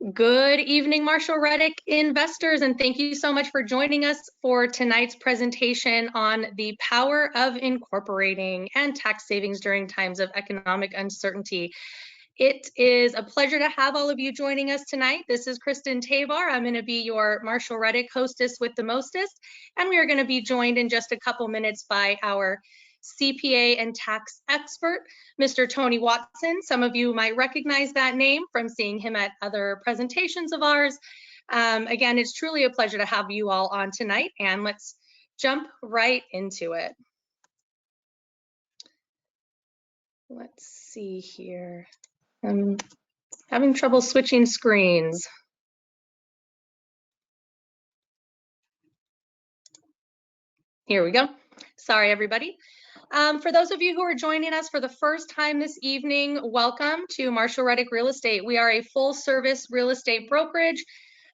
Good evening, Marshall Reddick investors, and thank you so much for joining us for tonight's presentation on the power of incorporating and tax savings during times of economic uncertainty. It is a pleasure to have all of you joining us tonight. This is Kristen Tabar. I'm going to be your Marshall Reddick hostess with the mostest, and we are going to be joined in just a couple minutes by our CPA and tax expert, Mr. Tony Watson. Some of you might recognize that name from seeing him at other presentations of ours. Again, it's truly a pleasure to have you all on tonight, and let's jump right into it. Let's see here. I'm having trouble switching screens. Here we go. Sorry, everybody. For those of you who are joining us for the first time this evening, welcome to Marshall Reddick Real Estate. We are a full-service real estate brokerage.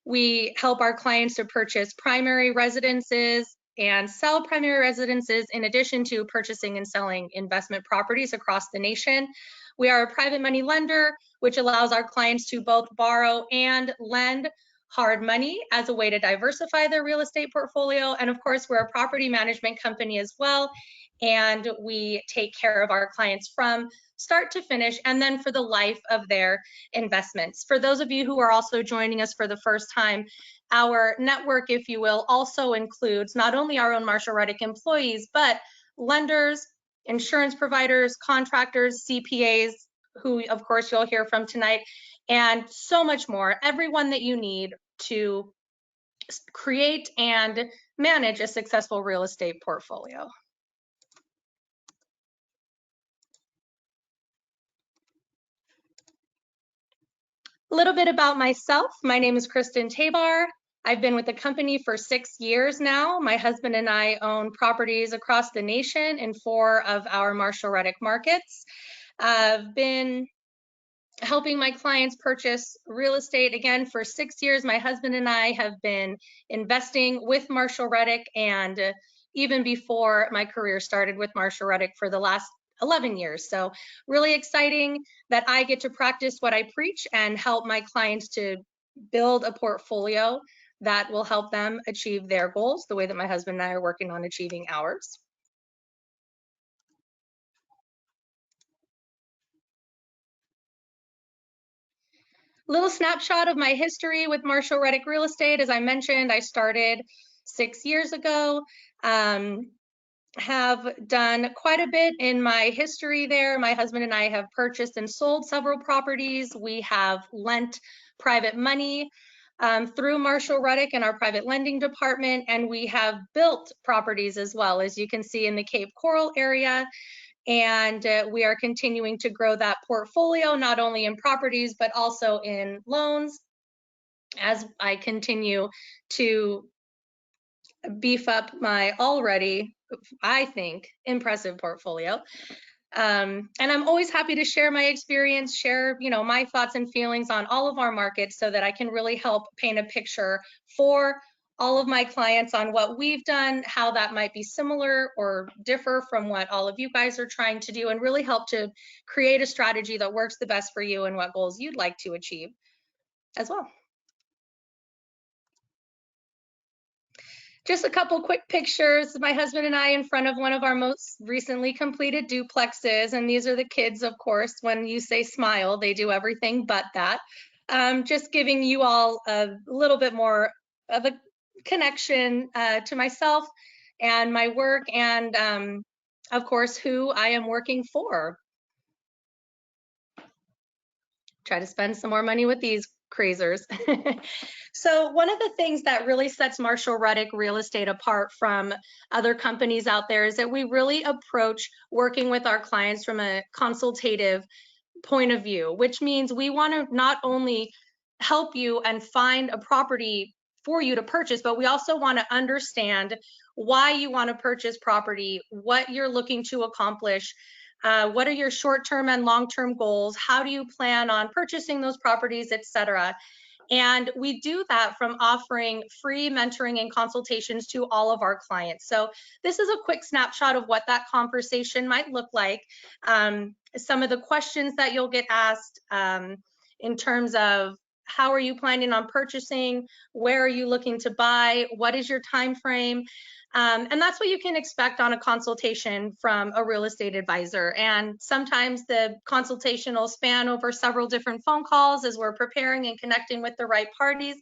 We help our clients to purchase primary residences and sell primary residences in addition to purchasing and selling investment properties across the nation. We are a private money lender, which allows our clients to both borrow and lend hard money as a way to diversify their real estate portfolio. And of course, we're a property management company as well. And we take care of our clients from start to finish and then for the life of their investments. For those of you who are also joining us for the first time, our network, if you will, also includes not only our own Marshall Reddick employees, but lenders, insurance providers, contractors, CPAs, who of course you'll hear from tonight, and so much more. Everyone that you need to create and manage a successful real estate portfolio. A little bit about myself. My name is Kristen Tabar. I've been with the company for 6 years now. My husband and I own properties across the nation in 4 of our Marshall Reddick markets. I've been helping my clients purchase real estate again for 6 years. My husband and I have been investing with Marshall Reddick, and even before my career started with Marshall Reddick for the last 11 years. So really exciting that I get to practice what I preach and help my clients to build a portfolio that will help them achieve their goals the way that my husband and I are working on achieving ours. Little snapshot of my history with Marshall Reddick Real Estate. As I mentioned, I started 6 years ago. Have done quite a bit in my history there. My husband and I have purchased and sold several properties. We have lent private money through Marshall Reddick and our private lending department, and we have built properties as well, as you can see in the Cape Coral area. And we are continuing to grow that portfolio, not only in properties, but also in loans, as I continue to beef up my already, I think, impressive portfolio. And I'm always happy to share my experience, share, my thoughts and feelings on all of our markets so that I can really help paint a picture for all of my clients on what we've done, how that might be similar or differ from what all of you guys are trying to do, and really help to create a strategy that works the best for you and what goals you'd like to achieve as well. Just a couple quick pictures. My husband and I in front of one of our most recently completed duplexes. And these are the kids, of course. When you say smile, they do everything but that. Just giving you all a little bit more of a connection to myself and my work and, of course, who I am working for. Try to spend some more money with these crazers. So one of the things that really sets Marshall Reddick Real Estate apart from other companies out there is that we really approach working with our clients from a consultative point of view, which means we want to not only help you and find a property for you to purchase, but we also want to understand why you want to purchase property, what you're looking to accomplish, what are your short-term and long-term goals, how do you plan on purchasing those properties, etc. And we do that from offering free mentoring and consultations to all of our clients. So this is a quick snapshot of what that conversation might look like. Some of the questions that you'll get asked in terms of how are you planning on purchasing? Where are you looking to buy? What is your time frame? And that's what you can expect on a consultation from a real estate advisor. And sometimes the consultation will span over several different phone calls as we're preparing and connecting with the right parties.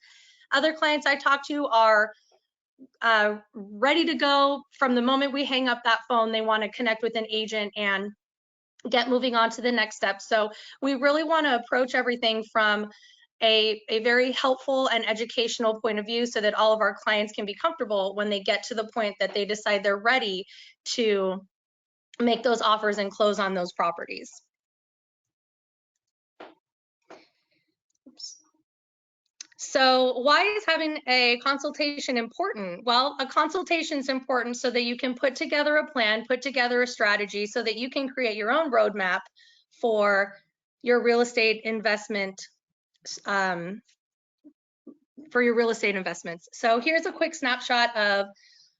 Other clients I talk to are ready to go from the moment we hang up that phone. They want to connect with an agent and get moving on to the next step. So we really want to approach everything from a very helpful and educational point of view so that all of our clients can be comfortable when they get to the point that they decide they're ready to make those offers and close on those properties. Oops. So why is having a consultation important? Well, a consultation is important so that you can put together a plan, put together a strategy so that you can create your own roadmap for your real estate investment, So here's a quick snapshot of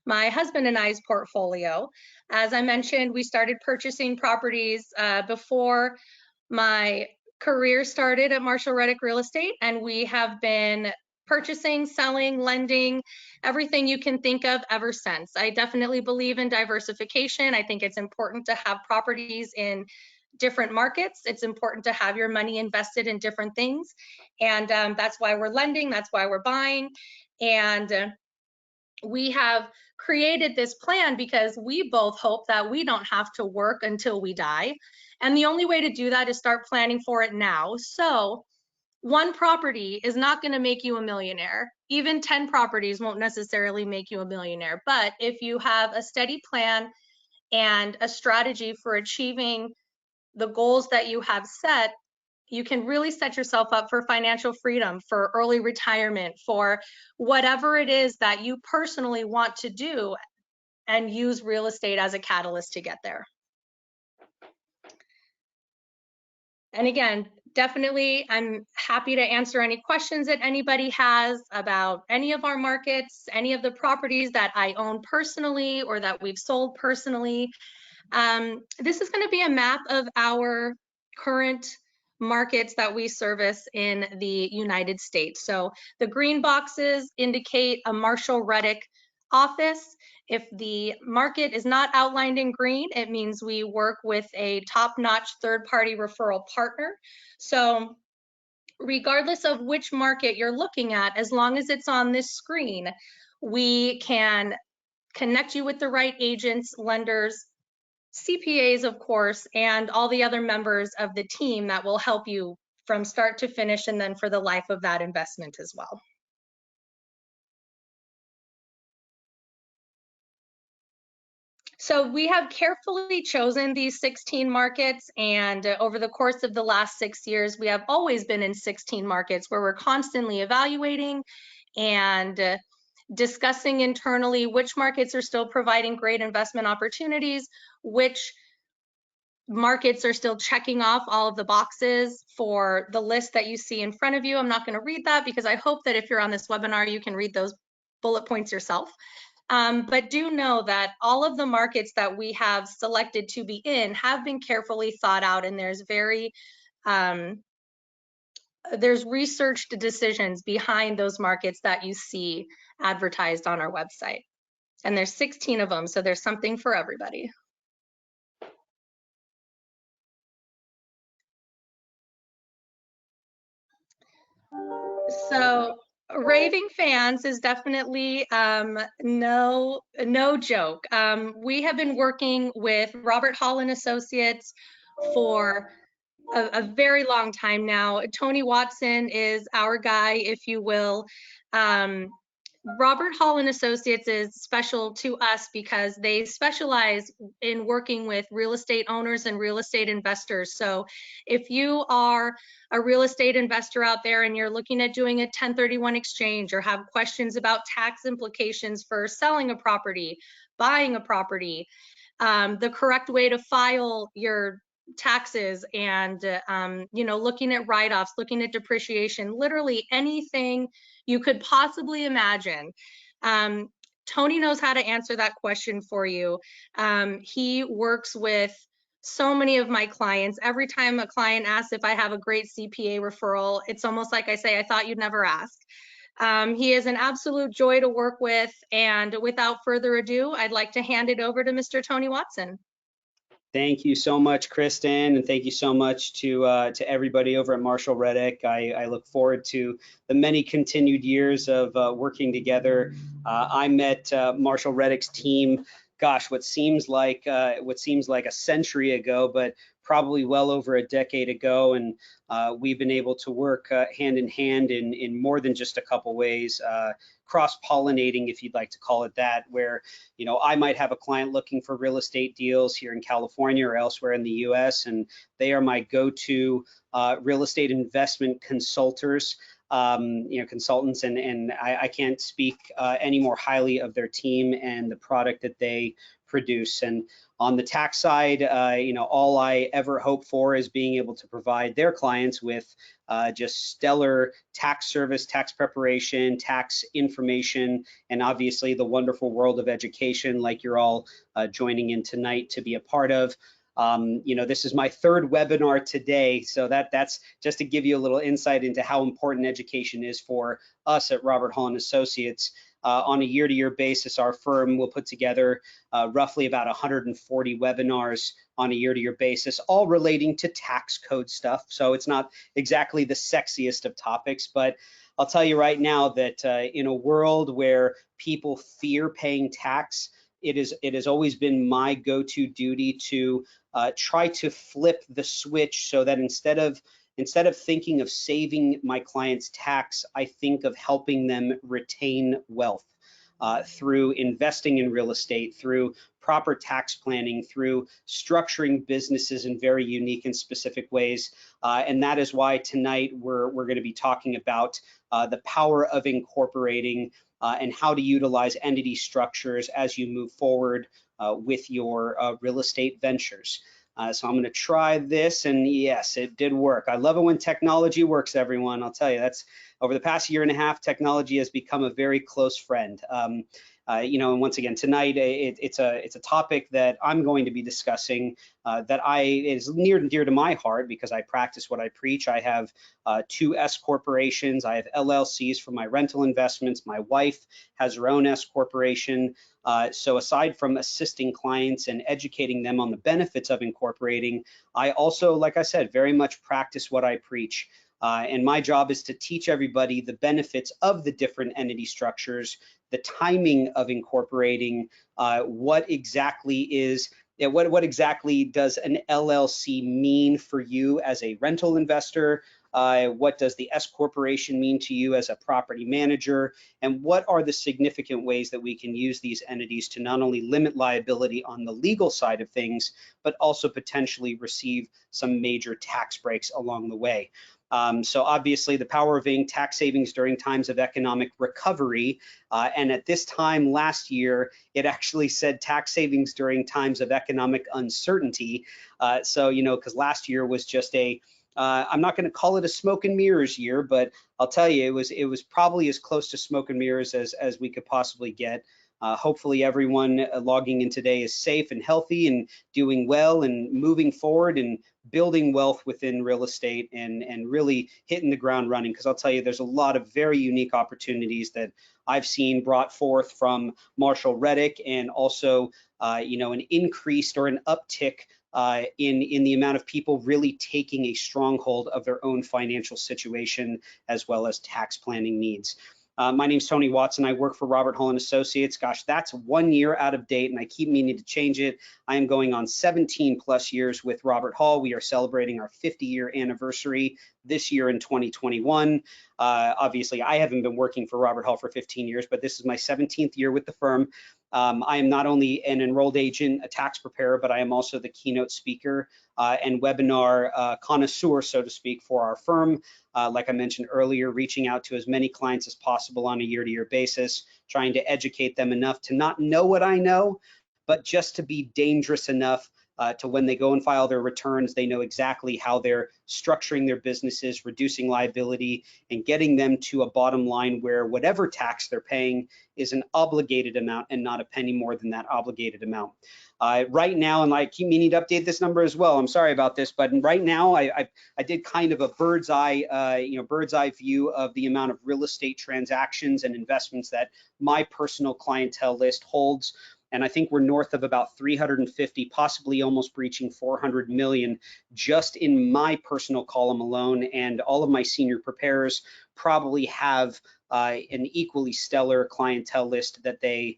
my husband and I's portfolio. As I mentioned, we started purchasing properties before my career started at Marshall Reddick Real Estate, and we have been purchasing, selling, lending, everything you can think of ever since. I definitely believe in diversification. I think it's important to have properties in different markets. It's important to have your money invested in different things. And that's why we're lending, that's why we're buying. And we have created this plan because we both hope that we don't have to work until we die. And the only way to do that is start planning for it now. So one property is not going to make you a millionaire. Even 10 properties won't necessarily make you a millionaire. But if you have a steady plan and a strategy for achieving the goals that you have set, you can really set yourself up for financial freedom, for early retirement, for whatever it is that you personally want to do, and use real estate as a catalyst to get there. And again, definitely, I'm happy to answer any questions that anybody has about any of our markets, any of the properties that I own personally or that we've sold personally. This is going to be a map of our current markets that we service in the United States. So the green boxes indicate a Marshall Reddick office. If the market is not outlined in green, it means we work with a top-notch third-party referral partner. So regardless of which market you're looking at, as long as it's on this screen, we can connect you with the right agents, lenders, CPAs, of course, and all the other members of the team that will help you from start to finish and then for the life of that investment as well. So we have carefully chosen these 16 markets, and over the course of the last 6 years, we have always been in 16 markets where we're constantly evaluating and discussing internally which markets are still providing great investment opportunities, which markets are still checking off all of the boxes for the list that you see in front of you. I'm not going to read that because I hope that if you're on this webinar, you can read those bullet points yourself. But do know that all of the markets that we have selected to be in have been carefully thought out, and there's researched decisions behind those markets that you see advertised on our website. And there's 16 of them, so there's something for everybody. So raving fans is definitely no joke. We have been working with Robert Hall and Associates for a very long time now. Tony Watson is our guy, if you will. Robert Hall and Associates is special to us because they specialize in working with real estate owners and real estate investors. So if you are a real estate investor out there and you're looking at doing a 1031 exchange or have questions about tax implications for selling a property, buying a property, the correct way to file your taxes, and looking at write-offs, looking at depreciation, literally anything you could possibly imagine. Tony knows how to answer that question for you. He works with so many of my clients, every time a client asks if I have a great CPA referral, it's almost like I say, I thought you'd never ask. He is an absolute joy to work with. And without further ado, I'd like to hand it over to Mr. Tony Watson. Thank you so much, Kristen, and thank you so much to everybody over at Marshall Reddick. I look forward to the many continued years of working together. I met Marshall Reddick's team, gosh, what seems like a century ago, but probably well over a decade ago, and we've been able to work hand in hand in more than just a couple ways. Cross-pollinating, if you'd like to call it that, where I might have a client looking for real estate deals here in California or elsewhere in the US, and they are my go-to real estate investment consultants, and I can't speak any more highly of their team and the product that they produce. And on the tax side, all I ever hope for is being able to provide their clients with just stellar tax service, tax preparation, tax information, and obviously the wonderful world of education like you're all joining in tonight to be a part of. This is my third webinar today, so that's just to give you a little insight into how important education is for us at Robert Hall & Associates. On a year-to-year basis, our firm will put together roughly about 140 webinars on a year-to-year basis, all relating to tax code stuff. So it's not exactly the sexiest of topics, but I'll tell you right now that in a world where people fear paying tax, it has always been my go-to duty to try to flip the switch so that instead of thinking of saving my clients tax, I think of helping them retain wealth through investing in real estate, through proper tax planning, through structuring businesses in very unique and specific ways. And that is why tonight we're going to be talking about the power of incorporating and how to utilize entity structures as you move forward with your real estate ventures. So I'm going to try this, and yes, it did work. I love it when technology works, everyone. I'll tell you, that's over the past year and a half, technology has become a very close friend. And once again, tonight it's a topic that I'm going to be discussing that is near and dear to my heart because I practice what I preach. I have 2 S corporations. I have LLCs for my rental investments. My wife has her own S corporation. So aside from assisting clients and educating them on the benefits of incorporating, I also, like I said, very much practice what I preach. And my job is to teach everybody the benefits of the different entity structures, the timing of incorporating, what exactly does an LLC mean for you as a rental investor? What does the S corporation mean to you as a property manager? And what are the significant ways that we can use these entities to not only limit liability on the legal side of things, but also potentially receive some major tax breaks along the way? So obviously the power of Inc. tax savings during times of economic recovery. And at this time last year, it actually said tax savings during times of economic uncertainty. Because last year was just I'm not going to call it a smoke and mirrors year, but I'll tell you, it was probably as close to smoke and mirrors as we could possibly get. Hopefully everyone logging in today is safe and healthy and doing well and moving forward and building wealth within real estate and really hitting the ground running, because I'll tell you, there's a lot of very unique opportunities that I've seen brought forth from Marshall Reddick, and also an increased or an uptick in the amount of people really taking a stronghold of their own financial situation as well as tax planning needs. My name's Tony Watson. I work for Robert Hall & Associates. Gosh, that's 1 year out of date, and I keep meaning to change it. I am going on 17 plus years with Robert Hall. We are celebrating our 50-year anniversary this year in 2021. Obviously, I haven't been working for Robert Hall for 15 years, but this is my 17th year with the firm. I am not only an enrolled agent, a tax preparer, but I am also the keynote speaker and webinar connoisseur, so to speak, for our firm. Like I mentioned earlier, reaching out to as many clients as possible on a year-to-year basis, trying to educate them enough to not know what I know, but just to be dangerous enough to when they go and file their returns, they know exactly how they're structuring their businesses, reducing liability, and getting them to a bottom line where whatever tax they're paying is an obligated amount and not a penny more than that obligated amount. Right now, and I keep meaning to update this number as well. I'm sorry about this, but right now I did kind of a bird's eye view of the amount of real estate transactions and investments that my personal clientele list holds. And I think we're north of about 350, possibly almost breaching 400 million just in my personal column alone. And all of my senior preparers probably have an equally stellar clientele list that they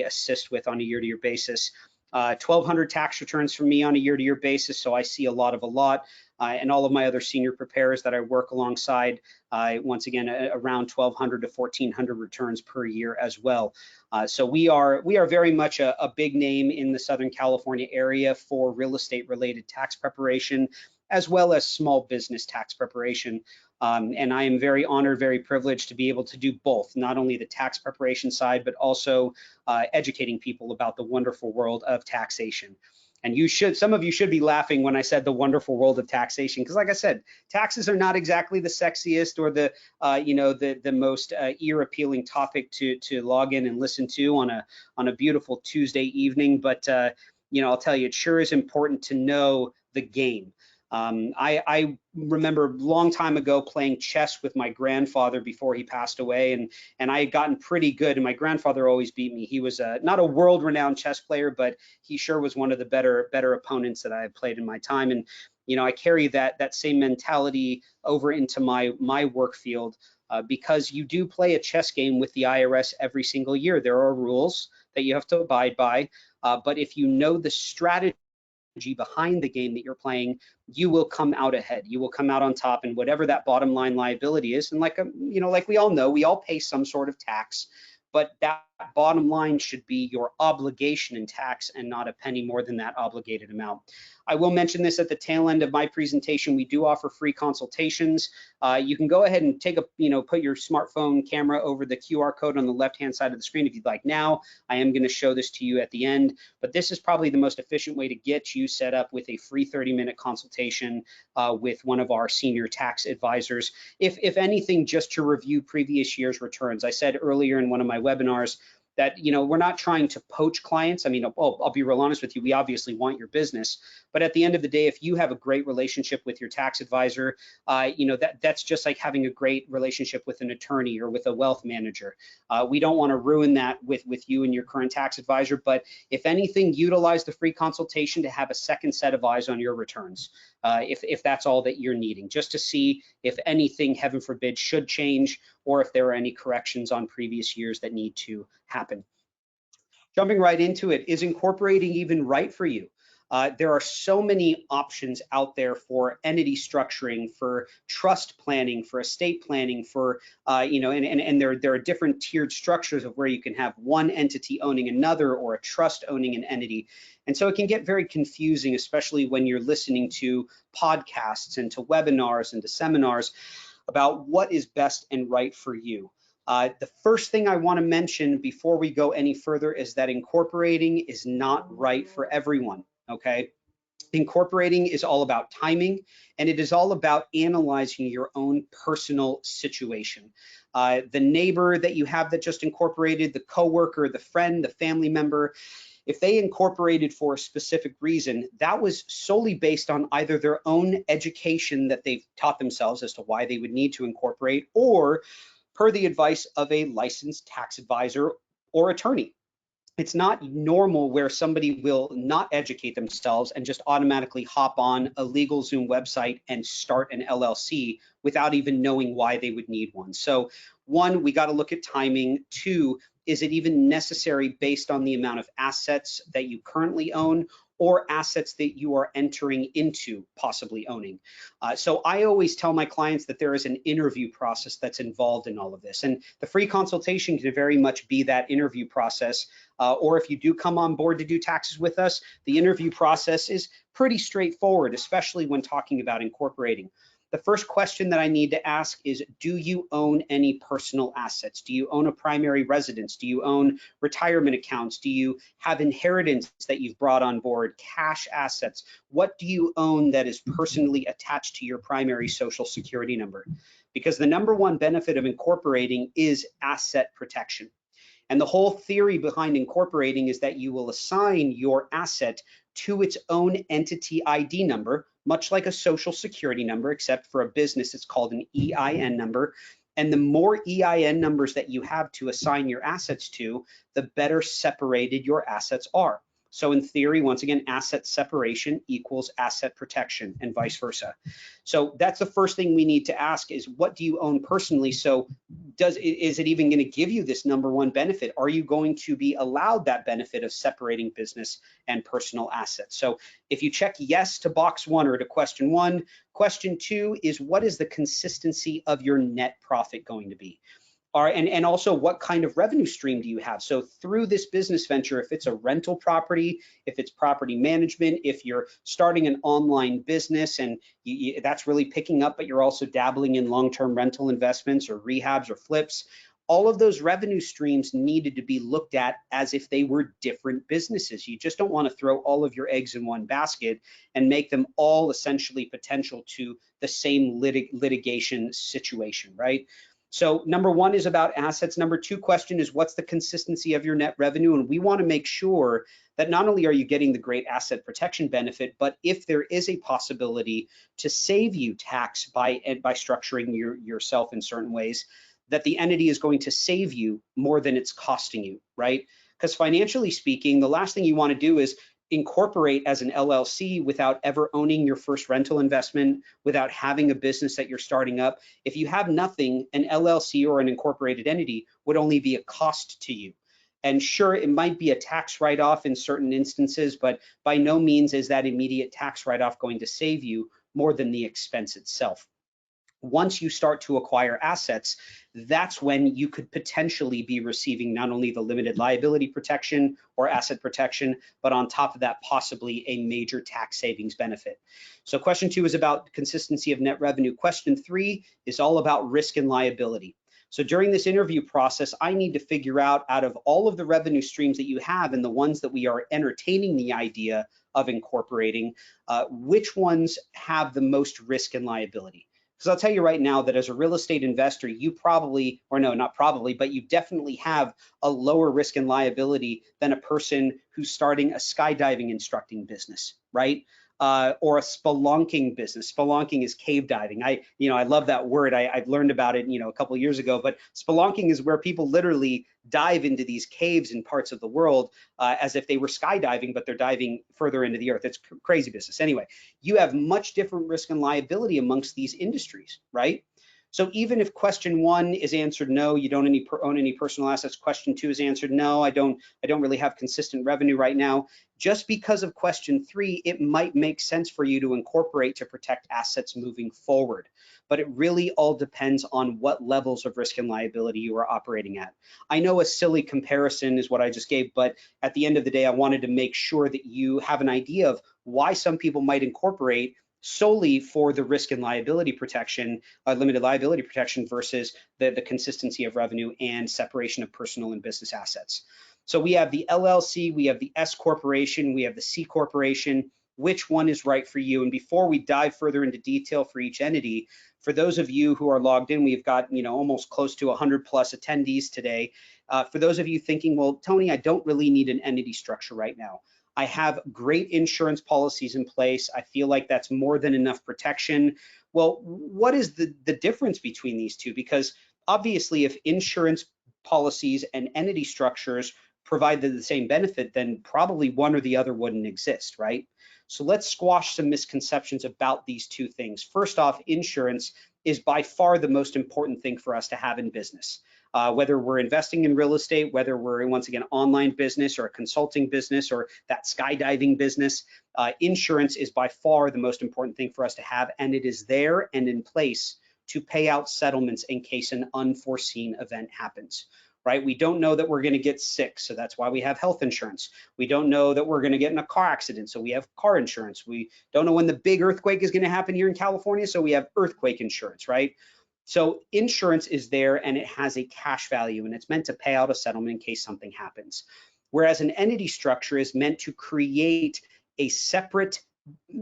assist with on a year-to-year basis. 1,200 tax returns from me on a year-to-year basis, so I see a lot. And all of my other senior preparers that I work alongside, once again, around 1,200 to 1,400 returns per year as well. So we are very much a big name in the Southern California area for real estate related tax preparation, as well as small business tax preparation. And I am very honored, very privileged to be able to do both, not only the tax preparation side, but also educating people about the wonderful world of taxation. And some of you should be laughing when I said the wonderful world of taxation, because like I said, taxes are not exactly the sexiest or the most ear appealing topic to log in and listen to on a beautiful Tuesday evening. But I'll tell you, it sure is important to know the game. I remember a long time ago playing chess with my grandfather before he passed away, and I had gotten pretty good, and my grandfather always beat me. He was not a world-renowned chess player, but he sure was one of the better opponents that I have played in my time. And I carry that same mentality over into my work field, because you do play a chess game with the IRS every single year. There are rules that you have to abide by, but if you know the strategy behind the game that you're playing, you will come out ahead. You will come out on top, and whatever that bottom line liability is, and like we all know, we all pay some sort of tax, but that bottom line should be your obligation in tax and not a penny more than that obligated amount. I will mention this at the tail end of my presentation. We do offer free consultations. You can go ahead and put your smartphone camera over the QR code on the left-hand side of the screen if you'd like now. I am going to show this to you at the end, but this is probably the most efficient way to get you set up with a free 30-minute consultation with one of our senior tax advisors. If anything, just to review previous year's returns. I said earlier in one of my webinars that we're not trying to poach clients. I mean, I'll be real honest with you, we obviously want your business, but at the end of the day, if you have a great relationship with your tax advisor, that's just like having a great relationship with an attorney or with a wealth manager. We don't want to ruin that with you and your current tax advisor, but if anything, utilize the free consultation to have a second set of eyes on your returns, if that's all that you're needing, just to see if anything, heaven forbid, should change, or if there are any corrections on previous years that need to happen. Jumping right into it, is incorporating even right for you? There are so many options out there for entity structuring, for trust planning, for estate planning, for and there are different tiered structures of where you can have one entity owning another or a trust owning an entity. And so it can get very confusing, especially when you're listening to podcasts and to webinars and to seminars about what is best and right for you. The first thing I want to mention before we go any further is that incorporating is not right for everyone, okay? Incorporating is all about timing, and it is all about analyzing your own personal situation. The neighbor that you have that just incorporated, the coworker, the friend, the family member, if they incorporated for a specific reason, that was solely based on either their own education that they've taught themselves as to why they would need to incorporate, or per the advice of a licensed tax advisor or attorney. It's not normal where somebody will not educate themselves and just automatically hop on a LegalZoom website and start an LLC without even knowing why they would need one. So one, we got to look at timing. Two, is it even necessary based on the amount of assets that you currently own or assets that you are entering into possibly owning? So I always tell my clients that there is an interview process that's involved in all of this. And the free consultation can very much be that interview process. Or if you do come on board to do taxes with us, the interview process is pretty straightforward, especially when talking about incorporating. the first question that I need to ask is, do you own any personal assets? Do you own a primary residence? Do you own retirement accounts? Do you have inheritance that you've brought on board, cash assets? What do you own that is personally attached to your primary social security number? Because the number one benefit of incorporating is asset protection. And the whole theory behind incorporating is that you will assign your asset to its own entity ID number, much like a social security number, except for a business, it's called an EIN number. And the more EIN numbers that you have to assign your assets to, the better separated your assets are. So in theory, once again, asset separation equals asset protection and vice versa. So that's the first thing we need to ask is, what do you own personally? So is it even going to give you this number one benefit? Are you going to be allowed that benefit of separating business and personal assets? So if you check yes to box one or to question one, question two is, what is the consistency of your net profit going to be? And also, what kind of revenue stream do you have? So through this business venture, if it's a rental property, if it's property management, if you're starting an online business and that's really picking up, but you're also dabbling in long-term rental investments or rehabs or flips, all of those revenue streams needed to be looked at as if they were different businesses. You just don't want to throw all of your eggs in one basket and make them all essentially potential to the same litigation situation, right? So number one is about assets. Number two question is, what's the consistency of your net revenue? And we want to make sure that not only are you getting the great asset protection benefit, but if there is a possibility to save you tax by structuring yourself in certain ways, that the entity is going to save you more than it's costing you, right? Because financially speaking, the last thing you want to do is incorporate as an LLC without ever owning your first rental investment, without having a business that you're starting up. If you have nothing, an LLC or an incorporated entity would only be a cost to you. And sure, it might be a tax write-off in certain instances, but by no means is that immediate tax write-off going to save you more than the expense itself. Once you start to acquire assets, that's when you could potentially be receiving not only the limited liability protection or asset protection, but on top of that, possibly a major tax savings benefit. So question two is about consistency of net revenue. Question three is all about risk and liability. So during this interview process, I need to figure out of all of the revenue streams that you have and the ones that we are entertaining the idea of incorporating, which ones have the most risk and liability. Because I'll tell you right now that as a real estate investor, you probably, or no, not probably, but you definitely have a lower risk and liability than a person who's starting a skydiving instructing business, right? Or a spelunking business. Spelunking is cave diving. I love that word. I've learned about it, a couple of years ago, but spelunking is where people literally dive into these caves in parts of the world as if they were skydiving, but they're diving further into the earth. It's crazy business. Anyway, you have much different risk and liability amongst these industries, right? So even if question one is answered no, you don't own any personal assets. Question two is answered no, I don't really have consistent revenue right now. Just because of question three, it might make sense for you to incorporate to protect assets moving forward. But it really all depends on what levels of risk and liability you are operating at. I know a silly comparison is what I just gave, but at the end of the day, I wanted to make sure that you have an idea of why some people might incorporate solely for the risk and liability protection, limited liability protection versus the consistency of revenue and separation of personal and business assets. So we have the LLC, we have the S corporation, we have the C corporation. Which one is right for you? And before we dive further into detail for each entity, for those of you who are logged in, we've got almost close to 100 plus attendees today. For those of you thinking, well, Tony, I don't really need an entity structure right now. I have great insurance policies in place. I feel like that's more than enough protection. Well, what is the difference between these two? Because obviously, if insurance policies and entity structures provide the same benefit, then probably one or the other wouldn't exist, right? So let's squash some misconceptions about these two things. First off, insurance is by far the most important thing for us to have in business. Whether we're investing in real estate, whether we're, once again, online business or a consulting business or that skydiving business, insurance is by far the most important thing for us to have, and it is there and in place to pay out settlements in case an unforeseen event happens. right? We don't know that we're going to get sick, so that's why we have health insurance. We don't know that we're going to get in a car accident, so we have car insurance. We don't know when the big earthquake is going to happen here in California, so we have earthquake insurance, right? So insurance is there and it has a cash value and it's meant to pay out a settlement in case something happens. Whereas an entity structure is meant to create a separate,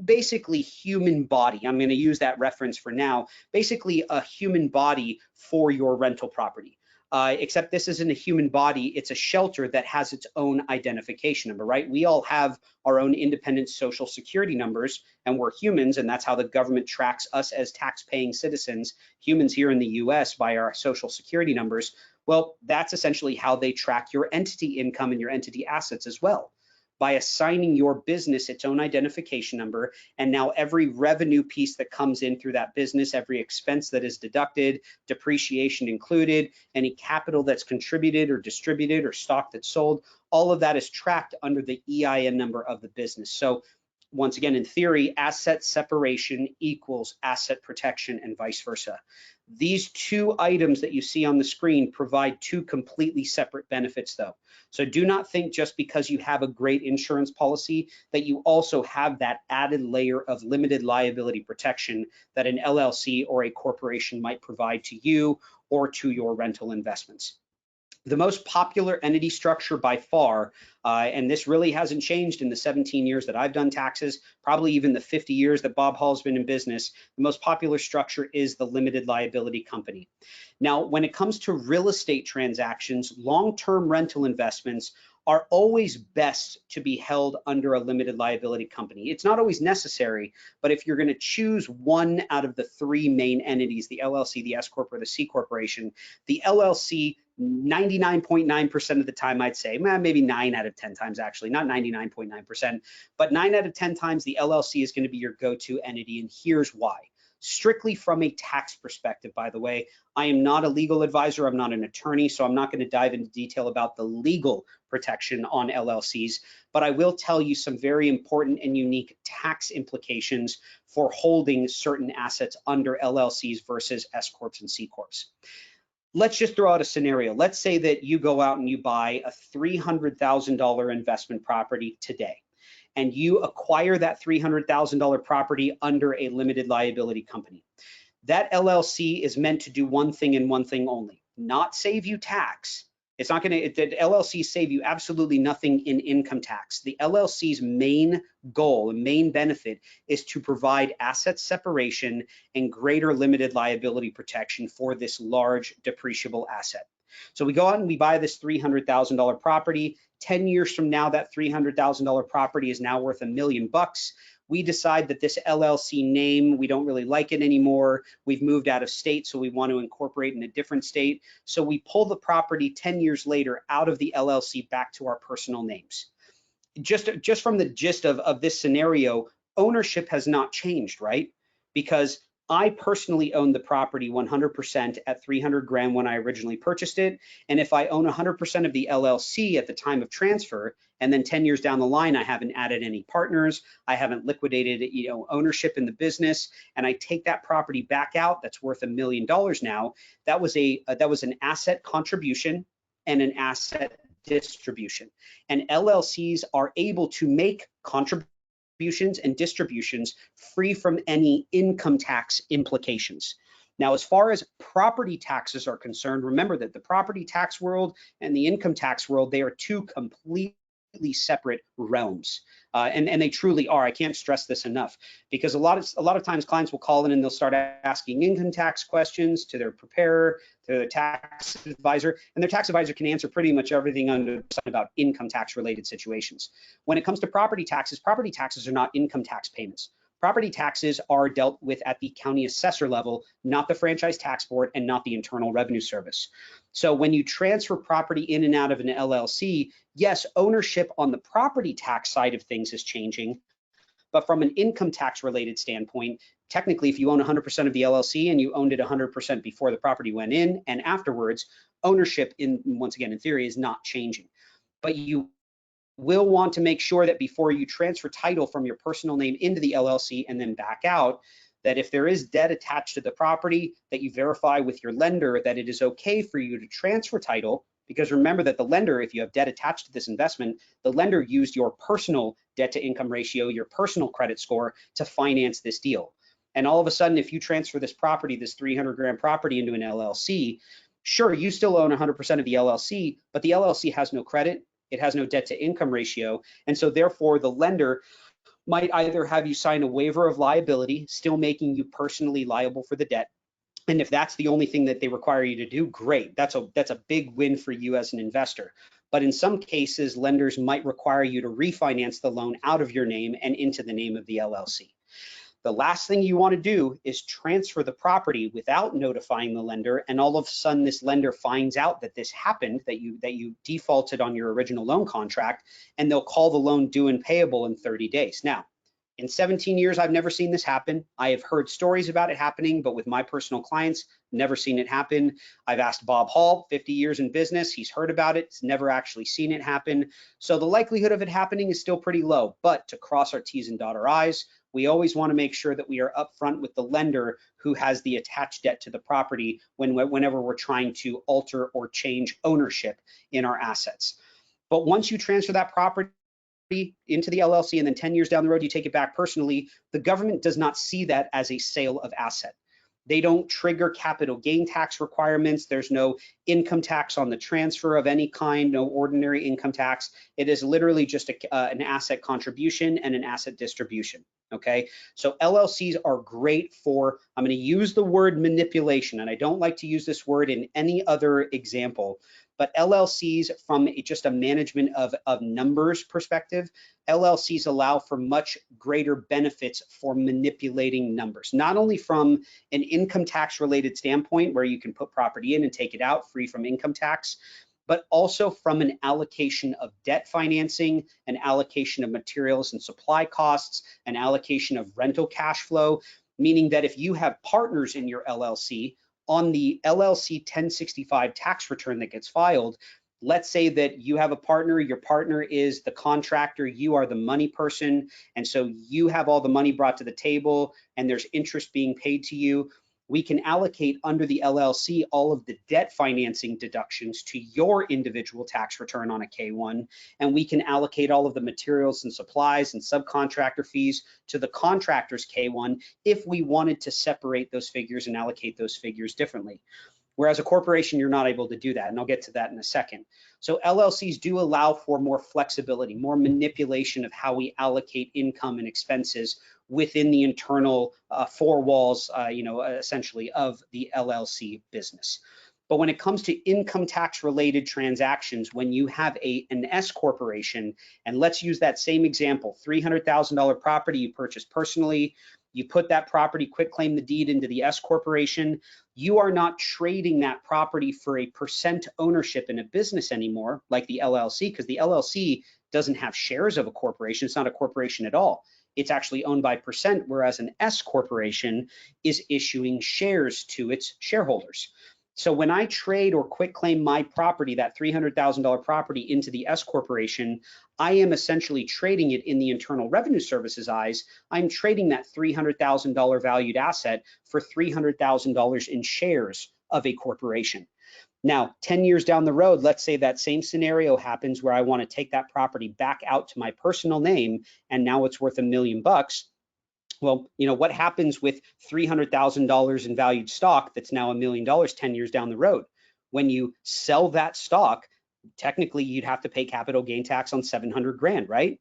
basically human body. I'm going to use that reference for now, basically a human body for your rental property. Except this isn't a human body, it's a shelter that has its own identification number, right? We all have our own independent social security numbers and we're humans, and that's how the government tracks us as tax-paying citizens, humans here in the US, by our social security numbers. Well, that's essentially how they track your entity income and your entity assets as well, by assigning your business its own identification number. And now every revenue piece that comes in through that business, every expense that is deducted, depreciation included, any capital that's contributed or distributed or stock that's sold, all of that is tracked under the EIN number of the business. So once again, in theory, asset separation equals asset protection and vice versa. These two items that you see on the screen provide two completely separate benefits though. So do not think just because you have a great insurance policy that you also have that added layer of limited liability protection that an LLC or a corporation might provide to you or to your rental investments. The most popular entity structure by far, and this really hasn't changed in the 17 years that I've done taxes, probably even the 50 years that Bob Hall's been in business, the most popular structure is the limited liability company. Now, when it comes to real estate transactions, long-term rental investments are always best to be held under a limited liability company. It's not always necessary, but if you're going to choose one out of the three main entities, the LLC, the S Corp, or the C Corporation, the LLC 99.9% of the time, I'd say, maybe 9 out of 10 times actually, not 99.9%, but 9 out of 10 times the LLC is going to be your go-to entity, and here's why. Strictly from a tax perspective, by the way, I am not a legal advisor, I'm not an attorney, so I'm not going to dive into detail about the legal protection on LLCs, but I will tell you some very important and unique tax implications for holding certain assets under LLCs versus S Corps and C Corps. Let's just throw out a scenario. Let's say that you go out and you buy a $300,000 investment property today, and you acquire that $300,000 property under a limited liability company. That LLC is meant to do one thing and one thing only, not save you tax. It's not going to, the LLC save you absolutely nothing in income tax. The LLC's main goal and main benefit is to provide asset separation and greater limited liability protection for this large depreciable asset. So we go out and we buy this $300,000 property. 10 years from now, that $300,000 property is now worth $1 million. We decide that this LLC name, we don't really like it anymore. We've moved out of state, so we want to incorporate in a different state. So we pull the property 10 years later out of the LLC back to our personal names. Just from the gist of this scenario, ownership has not changed, right? Because I personally own the property 100% at 300 grand when I originally purchased it. And if I own 100% of the LLC at the time of transfer, and then 10 years down the line, I haven't added any partners, I haven't liquidated, ownership in the business, and I take that property back out, that's worth $1 million now. That was an asset contribution and an asset distribution. And LLCs are able to make contributions and distributions free from any income tax implications. Now, as far as property taxes are concerned, remember that the property tax world and the income tax world, they are two completely separate realms. And they truly are. I can't stress this enough, because a lot of times clients will call in and they'll start asking income tax questions to their preparer, to their tax advisor, and their tax advisor can answer pretty much everything under about income tax related situations. When it comes to property taxes are not income tax payments. Property taxes are dealt with at the county assessor level, not the franchise tax board and not the Internal Revenue Service. So when you transfer property in and out of an LLC, yes, ownership on the property tax side of things is changing, but from an income tax related standpoint, technically, if you own 100% of the LLC and you owned it 100% before the property went in and afterwards, ownership, once again, in theory, is not changing. But you will want to make sure that before you transfer title from your personal name into the LLC and then back out, that if there is debt attached to the property, that you verify with your lender that it is okay for you to transfer title Because remember that the lender, if you have debt attached to this investment, the lender used your personal debt to income ratio, your personal credit score to finance this deal. And all of a sudden, if you transfer this property, this 300 grand property into an LLC, sure, you still own 100% of the LLC, but the LLC has no credit, it has no debt to income ratio. And so therefore the lender might either have you sign a waiver of liability, still making you personally liable for the debt. And if that's the only thing that they require you to do, great. That's a big win for you as an investor. But in some cases, lenders might require you to refinance the loan out of your name and into the name of the LLC. The last thing you want to do is transfer the property without notifying the lender, and all of a sudden this lender finds out that this happened, that you defaulted on your original loan contract, and they'll call the loan due and payable in 30 days. Now, in 17 years, I've never seen this happen. I have heard stories about it happening, but with my personal clients, never seen it happen. I've asked Bob Hall, 50 years in business, he's heard about it, he's never actually seen it happen. So the likelihood of it happening is still pretty low, but to cross our T's and dot our I's, we always want to make sure that we are upfront with the lender who has the attached debt to the property whenever we're trying to alter or change ownership in our assets. But once you transfer that property into the LLC and then 10 years down the road you take it back personally, the government does not see that as a sale of asset. They don't trigger capital gain tax requirements. There's no income tax on the transfer of any kind, no ordinary income tax. It is literally just an asset contribution and an asset distribution, okay? So LLCs are great for, I'm gonna use the word manipulation, and I don't like to use this word in any other example, but LLCs from just a management of numbers perspective, LLCs allow for much greater benefits for manipulating numbers, not only from an income tax related standpoint where you can put property in and take it out free from income tax, but also from an allocation of debt financing, an allocation of materials and supply costs, an allocation of rental cash flow, meaning that if you have partners in your LLC, on the LLC 1065 tax return that gets filed, let's say that you have a partner, your partner is the contractor, you are the money person, and so you have all the money brought to the table and there's interest being paid to you. We can allocate under the LLC all of the debt financing deductions to your individual tax return on a K1, and we can allocate all of the materials and supplies and subcontractor fees to the contractor's K1 if we wanted to separate those figures and allocate those figures differently. Whereas a corporation, you're not able to do that, and I'll get to that in a second. So LLCs do allow for more flexibility, more manipulation of how we allocate income and expenses within the internal four walls, essentially of the LLC business. But when it comes to income tax related transactions, when you have an S corporation, and let's use that same example, $300,000 property you purchased personally, you put that property, quit claim the deed into the S corporation, you are not trading that property for a percent ownership in a business anymore, like the LLC, because the LLC doesn't have shares of a corporation. It's not a corporation at all. It's actually owned by percent, whereas an S corporation is issuing shares to its shareholders. So when I trade or quit claim my property, that $300,000 property, into the S corporation, I am essentially trading it in the Internal Revenue Service's eyes. I'm trading that $300,000 valued asset for $300,000 in shares of a corporation. Now, 10 years down the road, let's say that same scenario happens where I want to take that property back out to my personal name, and now it's worth $1 million. Well, what happens with $300,000 in valued stock that's now $1 million 10 years down the road? When you sell that stock, technically you'd have to pay capital gain tax on 700 grand, right?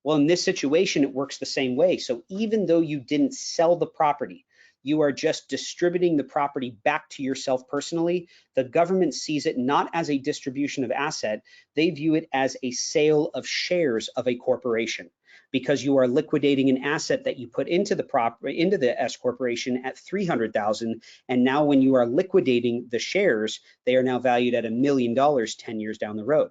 Well, in this situation, it works the same way. So even though you didn't sell the property, you are just distributing the property back to yourself personally. The government sees it not as a distribution of asset, they view it as a sale of shares of a corporation, because you are liquidating an asset that you put into the S corporation at 300,000, and now when you are liquidating the shares, they are now valued at $1 million 10 years down the road.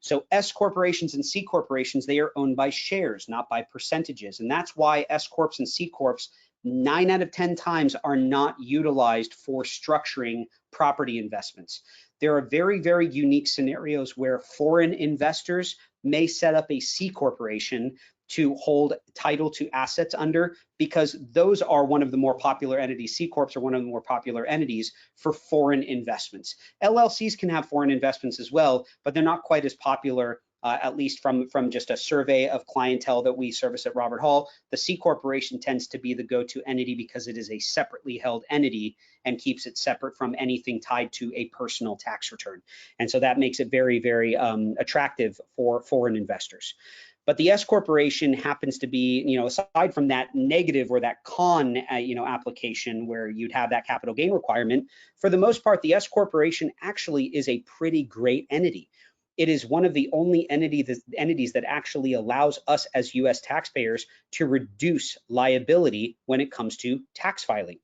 So S corporations and C corporations, they are owned by shares, not by percentages, and that's why S corps and C corps 9 out of 10 times are not utilized for structuring property investments. There are very, very unique scenarios where foreign investors may set up a C corporation to hold title to assets under, because those are one of the more popular entities. C Corps are one of the more popular entities for foreign investments. LLCs can have foreign investments as well, but they're not quite as popular, at least from just a survey of clientele that we service at Robert Hall. The C Corporation tends to be the go-to entity because it is a separately held entity and keeps it separate from anything tied to a personal tax return. And so that makes it very, very attractive for foreign investors. But the S corporation happens to be, aside from that negative or that con, application where you'd have that capital gain requirement, for the most part, the S corporation actually is a pretty great entity. It is one of the only entities that actually allows us as US taxpayers to reduce liability when it comes to tax filing.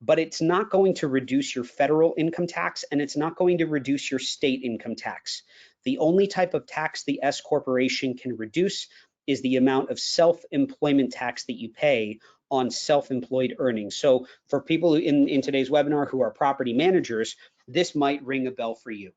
But it's not going to reduce your federal income tax, and it's not going to reduce your state income tax. The only type of tax the S corporation can reduce is the amount of self-employment tax that you pay on self-employed earnings. So for people in today's webinar who are property managers, this might ring a bell for you.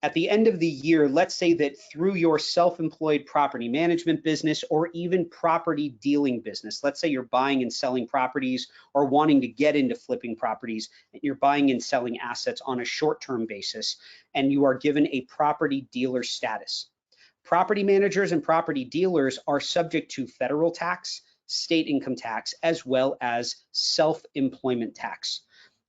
At the end of the year, let's say that through your self-employed property management business or even property dealing business, let's say you're buying and selling properties or wanting to get into flipping properties, and you're buying and selling assets on a short-term basis, and you are given a property dealer status. Property managers and property dealers are subject to federal tax, state income tax, as well as self-employment tax.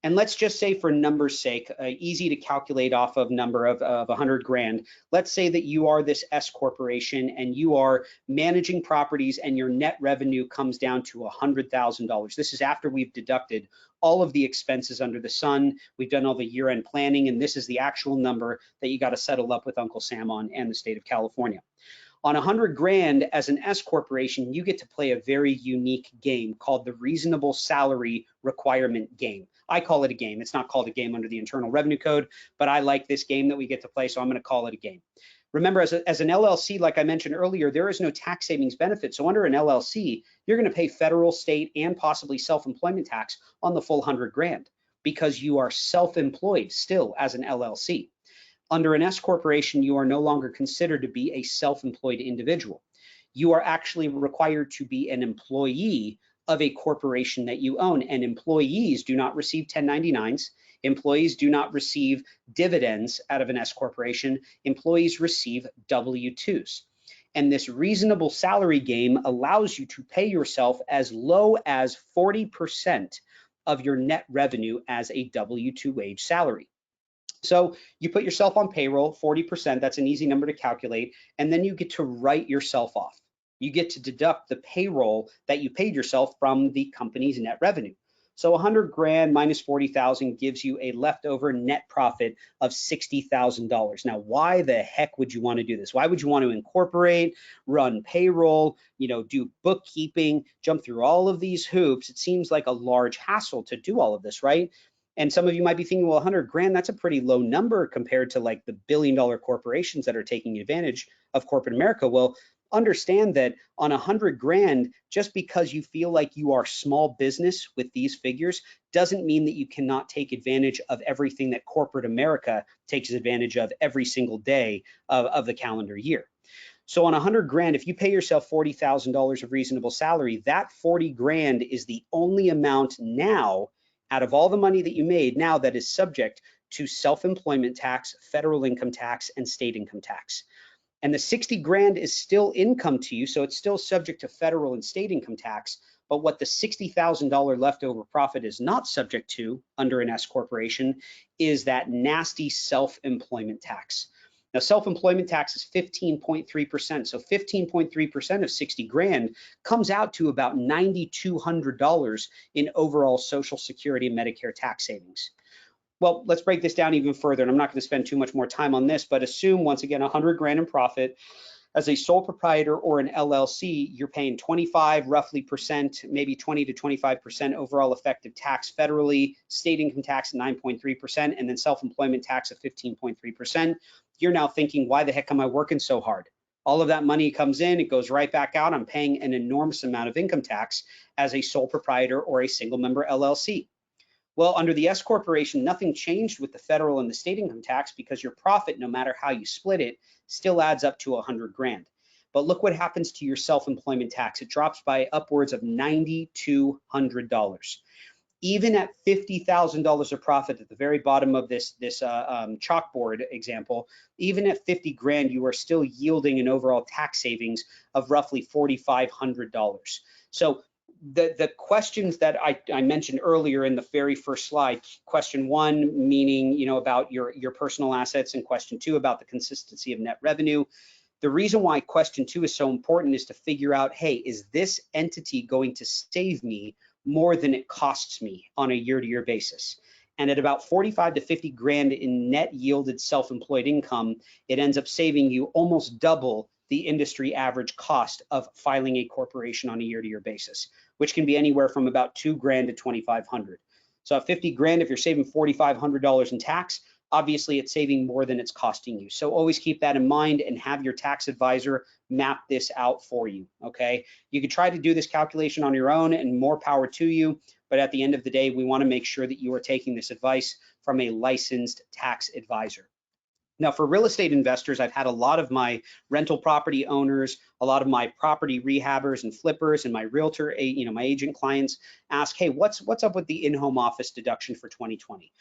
And let's just say, for numbers' sake, easy to calculate off of number of 100 grand. Let's say that you are this S corporation and you are managing properties and your net revenue comes down to $100,000. This is after we've deducted all of the expenses under the sun. We've done all the year-end planning, and this is the actual number that you got to settle up with Uncle Sam on and the state of California. On 100 grand as an S corporation, you get to play a very unique game called the reasonable salary requirement game. I call it a game. It's not called a game under the Internal Revenue Code, but I like this game that we get to play, so I'm going to call it a game. Remember, as an LLC, like I mentioned earlier, there is no tax savings benefit. So under an LLC, you're going to pay federal, state, and possibly self-employment tax on the full 100 grand because you are self-employed still as an LLC. Under an S corporation, you are no longer considered to be a self-employed individual. You are actually required to be an employee of a corporation that you own, and employees do not receive 1099s. Employees do not receive dividends out of an S corporation. Employees receive W-2s. And this reasonable salary game allows you to pay yourself as low as 40% of your net revenue as a W-2 wage salary. So you put yourself on payroll, 40%, that's an easy number to calculate, and then you get to write yourself off. You get to deduct the payroll that you paid yourself from the company's net revenue. So 100 grand minus 40,000 gives you a leftover net profit of $60,000. Now, why the heck would you want to do this? Why would you want to incorporate, run payroll, do bookkeeping, jump through all of these hoops? It seems like a large hassle to do all of this, right? And some of you might be thinking, well, 100 grand, that's a pretty low number compared to like the billion-dollar corporations that are taking advantage of corporate America. Well, understand that on 100 grand, just because you feel like you are small business with these figures doesn't mean that you cannot take advantage of everything that corporate America takes advantage of every single day of the calendar year. So on 100 grand, if you pay yourself $40,000 of reasonable salary, that 40 grand is the only amount now out of all the money that you made now that is subject to self-employment tax, federal income tax, and state income tax. And the 60 grand is still income to you, so it's still subject to federal and state income tax. But what the $60,000 leftover profit is not subject to under an S corporation is that nasty self-employment tax. Now, self-employment tax is 15.3%. So 15.3% of 60 grand comes out to about $9,200 in overall Social Security and Medicare tax savings. Well, let's break this down even further, and I'm not going to spend too much more time on this, but assume, once again, 100 grand in profit. As a sole proprietor or an LLC, you're paying 25 roughly percent, maybe 20 to 25% overall effective tax federally, state income tax 9.3%, and then self-employment tax of 15.3%. You're now thinking, why the heck am I working so hard? All of that money comes in, it goes right back out. I'm paying an enormous amount of income tax as a sole proprietor or a single member LLC. Well, under the S corporation, nothing changed with the federal and the state income tax because your profit, no matter how you split it, still adds up to 100 grand. But look what happens to your self-employment tax. It drops by upwards of $9,200. Even at $50,000 of profit at the very bottom of this chalkboard example, even at 50 grand, you are still yielding an overall tax savings of roughly $4,500. So the questions that I mentioned earlier in the very first slide, question one, meaning, about your personal assets, and question two about the consistency of net revenue. The reason why question two is so important is to figure out, hey, is this entity going to save me more than it costs me on a year-to-year basis? And at about 45 to 50 grand in net yielded self-employed income, it ends up saving you almost double the industry average cost of filing a corporation on a year-to-year basis, which can be anywhere from about 2 grand to 2,500. So at 50 grand, if you're saving $4,500 in tax, obviously it's saving more than it's costing you. So always keep that in mind and have your tax advisor map this out for you, okay? You could try to do this calculation on your own, and more power to you, but at the end of the day, we want to make sure that you are taking this advice from a licensed tax advisor. Now, for real estate investors, I've had a lot of my rental property owners, a lot of my property rehabbers and flippers, and my realtor, my agent clients ask, hey, what's up with the in-home office deduction for 2020?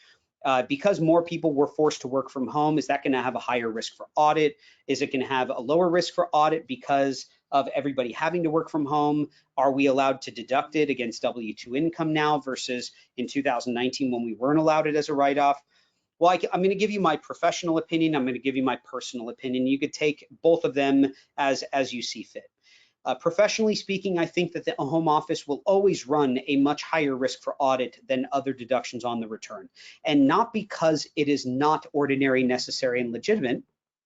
Because more people were forced to work from home, is that going to have a higher risk for audit? Is it going to have a lower risk for audit because of everybody having to work from home? Are we allowed to deduct it against W-2 income now versus in 2019 when we weren't allowed it as a write-off? Well, I'm going to give you my professional opinion. I'm going to give you my personal opinion. You could take both of them as you see fit. Professionally speaking, I think that the home office will always run a much higher risk for audit than other deductions on the return. And not because it is not ordinary, necessary, and legitimate,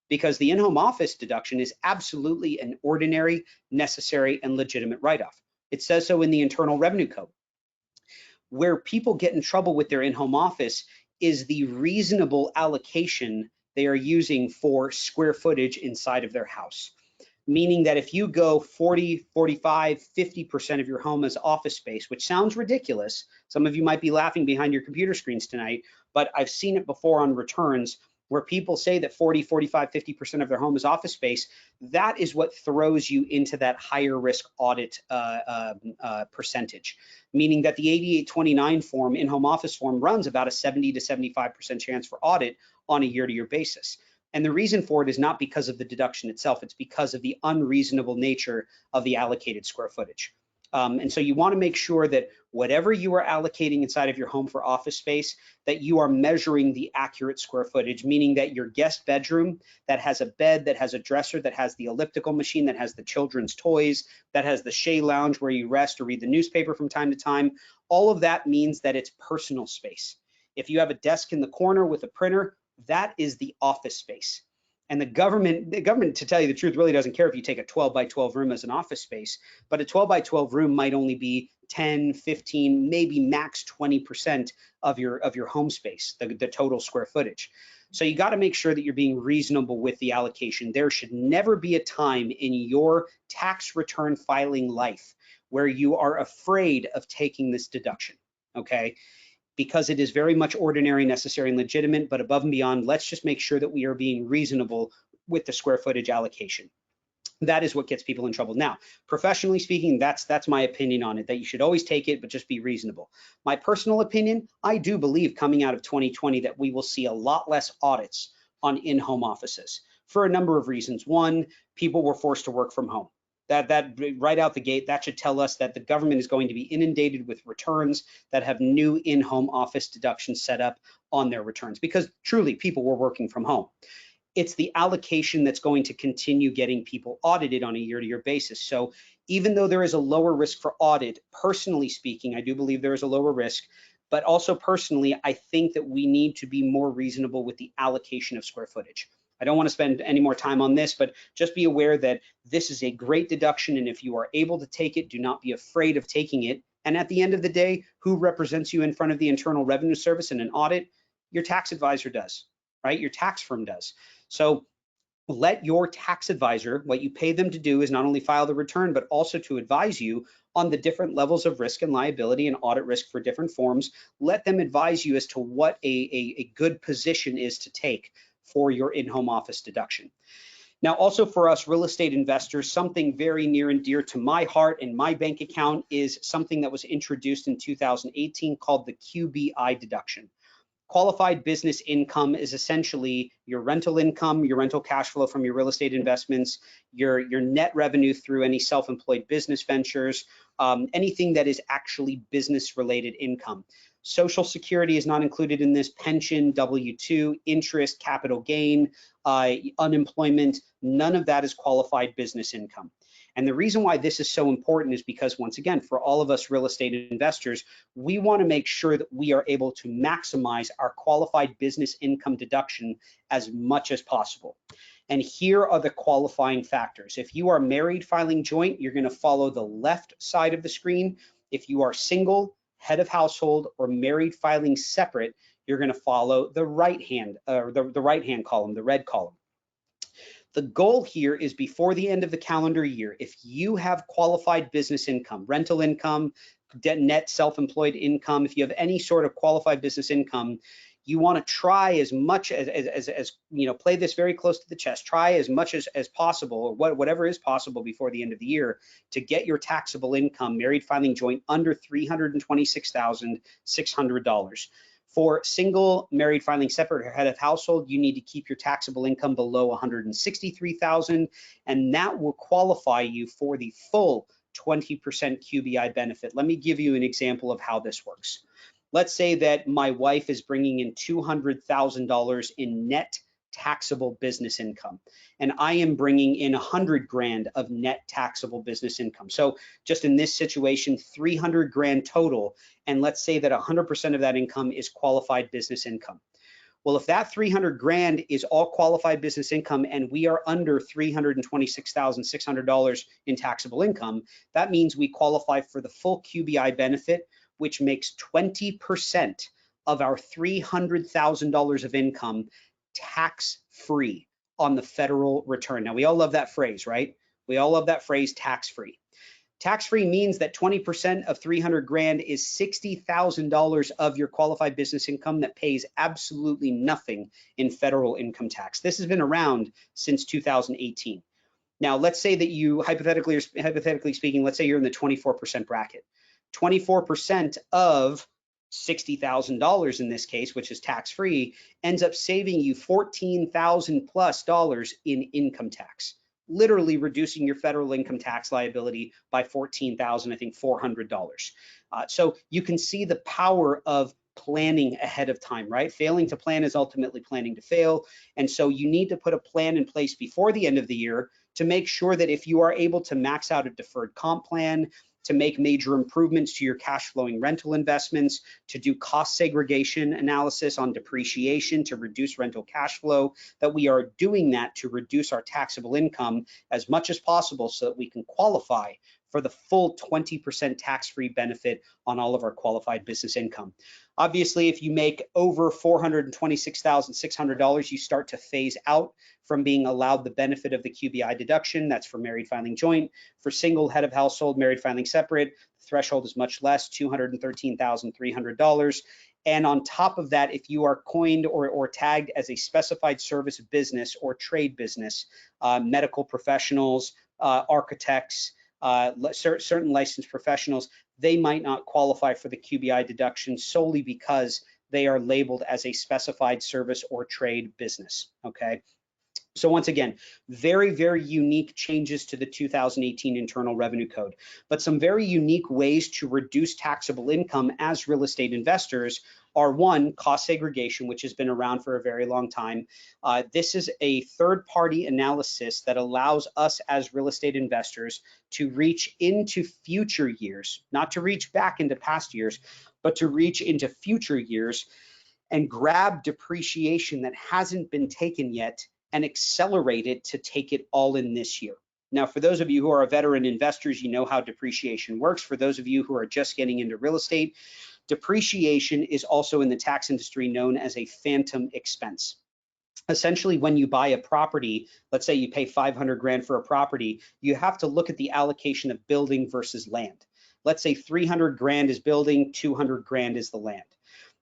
because the in-home office deduction is absolutely an ordinary, necessary, and legitimate write-off. It says so in the Internal Revenue Code. Where people get in trouble with their in-home office is the reasonable allocation they are using for square footage inside of their house. Meaning that if you go 40, 45, 50% of your home as office space, which sounds ridiculous, some of you might be laughing behind your computer screens tonight, but I've seen it before on returns where people say that 40, 45, 50% of their home is office space. That is what throws you into that higher risk audit percentage, meaning that the 8829 form, in-home office form, runs about a 70 to 75% chance for audit on a year-to-year basis. And the reason for it is not because of the deduction itself, it's because of the unreasonable nature of the allocated square footage. And so you want to make sure that whatever you are allocating inside of your home for office space, that you are measuring the accurate square footage, meaning that your guest bedroom that has a bed, that has a dresser, that has the elliptical machine, that has the children's toys, that has the Shea Lounge where you rest or read the newspaper from time to time, all of that means that it's personal space. If you have a desk in the corner with a printer, that is the office space. And the government, to tell you the truth, really doesn't care if you take a 12 by 12 room as an office space, but a 12 by 12 room might only be 10, 15, maybe max 20% of your home space, the total square footage. So you got to make sure that you're being reasonable with the allocation. There should never be a time in your tax return filing life where you are afraid of taking this deduction, okay? Because it is very much ordinary, necessary, and legitimate, but above and beyond, let's just make sure that we are being reasonable with the square footage allocation. That is what gets people in trouble. Now, professionally speaking, that's my opinion on it, that you should always take it, but just be reasonable. My personal opinion, I do believe coming out of 2020 that we will see a lot less audits on in-home offices for a number of reasons. One, people were forced to work from home. That right out the gate, that should tell us that the government is going to be inundated with returns that have new in-home office deductions set up on their returns, because truly people were working from home. It's the allocation that's going to continue getting people audited on a year-to-year basis. So even though there is a lower risk for audit, personally speaking, I do believe there is a lower risk, but also personally, I think that we need to be more reasonable with the allocation of square footage. I don't want to spend any more time on this, but just be aware that this is a great deduction, and if you are able to take it, do not be afraid of taking it. And at the end of the day, who represents you in front of the Internal Revenue Service in an audit? Your tax advisor does, right? Your tax firm does. So let your tax advisor, what you pay them to do is not only file the return, but also to advise you on the different levels of risk and liability and audit risk for different forms. Let them advise you as to what a good position is to take for your in-home office deduction. Now, also for us real estate investors, something very near and dear to my heart and my bank account is something that was introduced in 2018 called the QBI deduction. Qualified business income is essentially your rental income, your rental cash flow from your real estate investments, your net revenue through any self-employed business ventures, anything that is actually business-related income. Social Security is not included in this, pension, W-2, interest, capital gain, unemployment, none of that is qualified business income. And the reason why this is so important is because, once again, for all of us real estate investors, we want to make sure that we are able to maximize our qualified business income deduction as much as possible. And here are the qualifying factors. If you are married filing joint, you're going to follow the left side of the screen. If you are single, head of household, or married filing separate, you're going to follow the right hand, the right-hand column, the red column. The goal here is before the end of the calendar year, if you have qualified business income, rental income, net self-employed income, if you have any sort of qualified business income, you want to try as much as you know, play this very close to the chest, try as much as possible, or whatever is possible before the end of the year, to get your taxable income, married filing joint, under $326,600. For single, married filing separate, or head of household, you need to keep your taxable income below $163,000, and that will qualify you for the full 20% QBI benefit. Let me give you an example of how this works. Let's say that my wife is bringing in $200,000 in net taxable business income, and I am bringing in 100 grand of net taxable business income. So just in this situation, 300 grand total, and let's say that 100% of that income is qualified business income. Well, if that 300 grand is all qualified business income and we are under $326,600 in taxable income, that means we qualify for the full QBI benefit, which makes 20% of our $300,000 of income tax-free on the federal return. Now, we all love that phrase, right? We all love that phrase, tax-free. Tax-free means that 20% of 300 grand is $60,000 of your qualified business income that pays absolutely nothing in federal income tax. This has been around since 2018. Now, let's say that you, hypothetically speaking, let's say you're in the 24% bracket. 24% of $60,000 in this case, which is tax-free, ends up saving you $14,000 plus in income tax, literally reducing your federal income tax liability by $14,400. So you can see the power of planning ahead of time, right? Failing to plan is ultimately planning to fail. And so you need to put a plan in place before the end of the year to make sure that if you are able to max out a deferred comp plan, to make major improvements to your cash flowing rental investments, to do cost segregation analysis on depreciation to reduce rental cash flow, that we are doing that to reduce our taxable income as much as possible so that we can qualify for the full 20% tax-free benefit on all of our qualified business income. Obviously, if you make over $426,600, you start to phase out from being allowed the benefit of the QBI deduction. That's for married filing joint. For single, head of household, married filing separate, the threshold is much less, $213,300. And on top of that, if you are coined or tagged as a specified service business or trade business, medical professionals, architects, certain licensed professionals, they might not qualify for the QBI deduction solely because they are labeled as a specified service or trade business, okay? So once again, very, very unique changes to the 2018 Internal Revenue Code, but some very unique ways to reduce taxable income as real estate investors are: one, cost segregation, which has been around for a very long time. This is a third-party analysis that allows us as real estate investors to reach into future years, not to reach back into past years, but to reach into future years and grab depreciation that hasn't been taken yet and accelerate it to take it all in this year. Now, for those of you who are veteran investors, you know how depreciation works. For those of you who are just getting into real estate, depreciation is also in the tax industry known as a phantom expense. Essentially, when you buy a property, let's say you pay 500 grand for a property, you have to look at the allocation of building versus land. Let's say 300 grand is building, 200 grand is the land.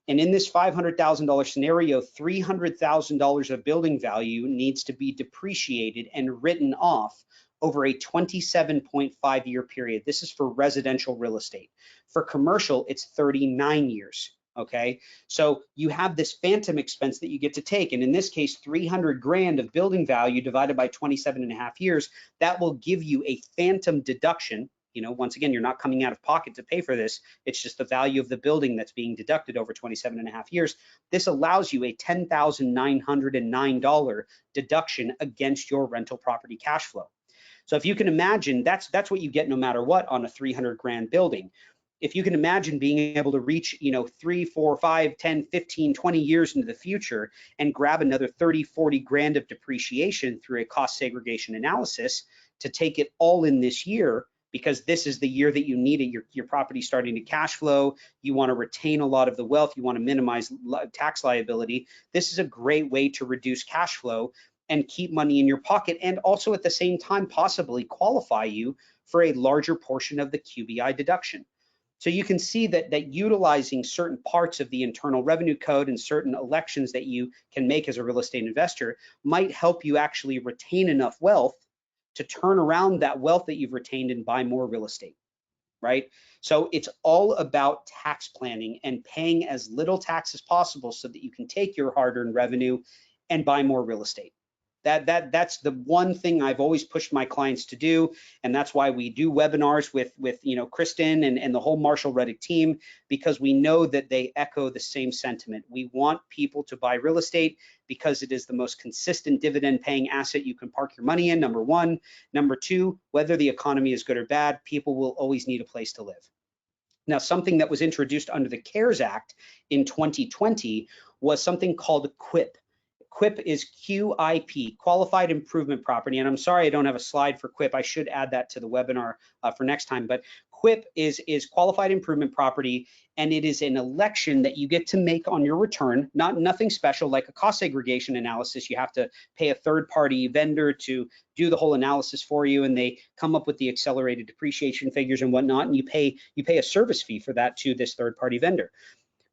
And in this $500,000 scenario, $300,000 of building value needs to be depreciated and written off over a 27.5-year period. This is for residential real estate. For commercial, it's 39 years. Okay, so you have this phantom expense that you get to take. And in this case, 300 grand of building value divided by 27.5 years, that will give you a phantom deduction. You know, once again, you're not coming out of pocket to pay for this. It's just the value of the building that's being deducted over 27.5 years. This allows you a $10,909 deduction against your rental property cash flow. So if you can imagine, that's what you get no matter what on a 300 grand building. If you can imagine being able to reach, 3, 4, 5, 10, 15, 20 years into the future and grab another 30, 40 grand of depreciation through a cost segregation analysis to take it all in this year, because this is the year that you need it, your property starting to cash flow, you want to retain a lot of the wealth, you want to minimize tax liability. This is a great way to reduce cash flow and keep money in your pocket, and also at the same time possibly qualify you for a larger portion of the QBI deduction. So you can see that utilizing certain parts of the Internal Revenue Code and certain elections that you can make as a real estate investor might help you actually retain enough wealth to turn around that wealth that you've retained and buy more real estate, right? So it's all about tax planning and paying as little tax as possible so that you can take your hard-earned revenue and buy more real estate. That's the one thing I've always pushed my clients to do, and that's why we do webinars with Kristen and the whole Marshall Reddick team, because we know that they echo the same sentiment. We want people to buy real estate because it is the most consistent dividend paying asset you can park your money in, number one. Number two, whether the economy is good or bad, people will always need a place to live. Now, something that was introduced under the CARES Act in 2020 was something called QIP. QIP is QIP, Qualified Improvement Property. And I'm sorry I don't have a slide for QIP. I should add that to the webinar for next time. But QIP is Qualified Improvement Property, and it is an election that you get to make on your return. Nothing special like a cost segregation analysis. You have to pay a third-party vendor to do the whole analysis for you, and they come up with the accelerated depreciation figures and whatnot, and you pay a service fee for that to this third-party vendor.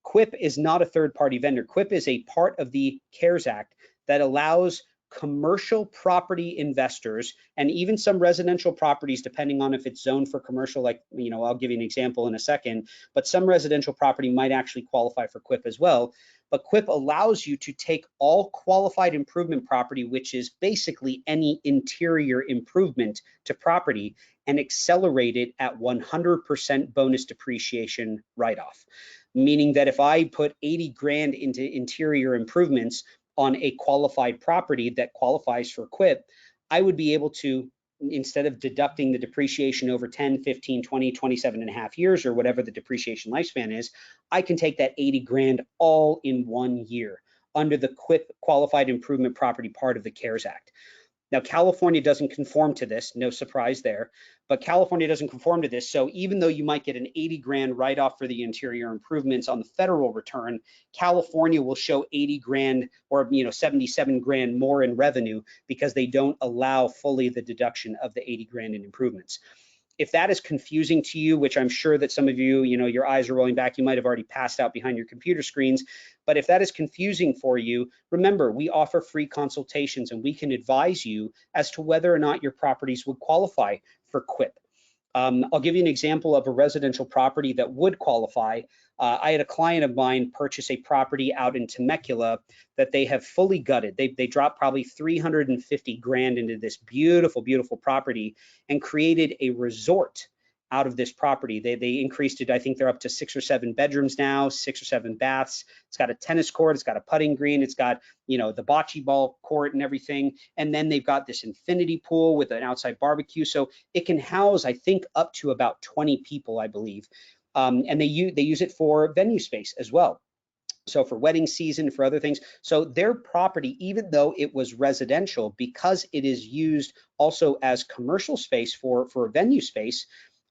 QIP is not a third-party vendor. QIP is a part of the CARES Act that allows commercial property investors and even some residential properties, depending on if it's zoned for commercial, like, I'll give you an example in a second, but some residential property might actually qualify for QIP as well. But QIP allows you to take all qualified improvement property, which is basically any interior improvement to property, and accelerate it at 100% bonus depreciation write-off. Meaning that if I put 80 grand into interior improvements on a qualified property that qualifies for QIP, I would be able to, instead of deducting the depreciation over 10, 15, 20, 27.5 years, or whatever the depreciation lifespan is, I can take that 80 grand all in 1 year under the QIP, Qualified Improvement Property part of the CARES Act. Now, California doesn't conform to this, no surprise there, but California doesn't conform to this. So even though you might get an 80 grand write-off for the interior improvements on the federal return, California will show 80 grand or 77 grand more in revenue because they don't allow fully the deduction of the 80 grand in improvements. If that is confusing to you, which I'm sure that some of you, your eyes are rolling back, you might have already passed out behind your computer screens. But if that is confusing for you, remember, we offer free consultations and we can advise you as to whether or not your properties would qualify for QIP. I'll give you an example of a residential property that would qualify. I had a client of mine purchase a property out in Temecula that they have fully gutted. They dropped probably 350 grand into this beautiful, beautiful property and created a resort out of this property. They increased it. I think they're up to 6 or 7 bedrooms now, 6 or 7 baths. It's got a tennis court. It's got a putting green. It's got, the bocce ball court and everything. And then they've got this infinity pool with an outside barbecue. So it can house, I think, up to about 20 people, I believe. And they use it for venue space as well. So for wedding season, for other things. So their property, even though it was residential, because it is used also as commercial space for venue space,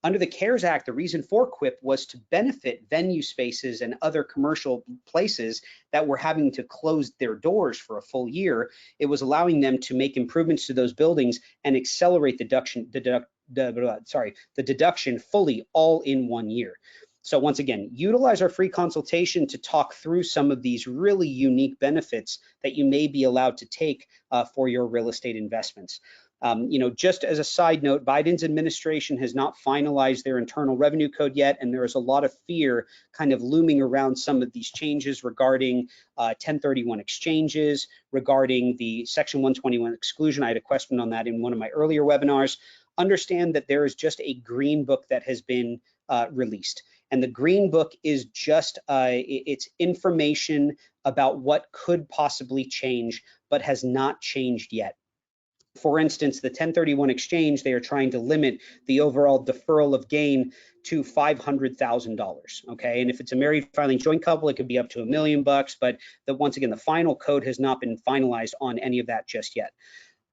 under the CARES Act, the reason for QIP was to benefit venue spaces and other commercial places that were having to close their doors for a full year. It was allowing them to make improvements to those buildings and accelerate the deduction fully all in 1 year. So once again, utilize our free consultation to talk through some of these really unique benefits that you may be allowed to take for your real estate investments. Just as a side note, Biden's administration has not finalized their internal revenue code yet, and there is a lot of fear kind of looming around some of these changes regarding 1031 exchanges, regarding the Section 121 exclusion. I had a question on that in one of my earlier webinars. Understand that there is just a green book that has been released. And the green book is just it's information about what could possibly change, but has not changed yet. For instance, the 1031 exchange, they are trying to limit the overall deferral of gain to $500,000. Okay, and if it's a married filing joint couple, it could be up to $1 million. But once again, the final code has not been finalized on any of that just yet.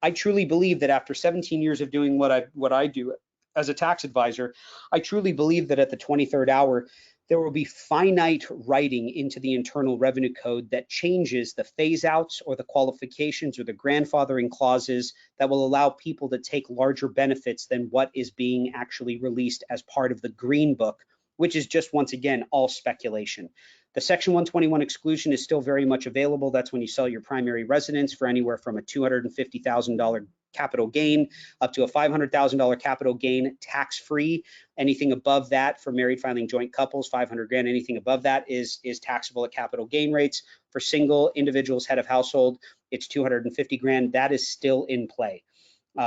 I truly believe that after 17 years of doing what I do as a tax advisor, I truly believe that at the 23rd hour, there will be finite writing into the Internal Revenue Code that changes the phase outs or the qualifications or the grandfathering clauses that will allow people to take larger benefits than what is being actually released as part of the Green Book, which is just, once again, all speculation. The Section 121 exclusion is still very much available. That's when you sell your primary residence for anywhere from a $250,000 capital gain up to a $500,000 capital gain tax-free. Anything above that for married filing joint couples, 500 grand, anything above that is taxable at capital gain rates. For single individuals, head of household, it's 250 grand. That is still in play.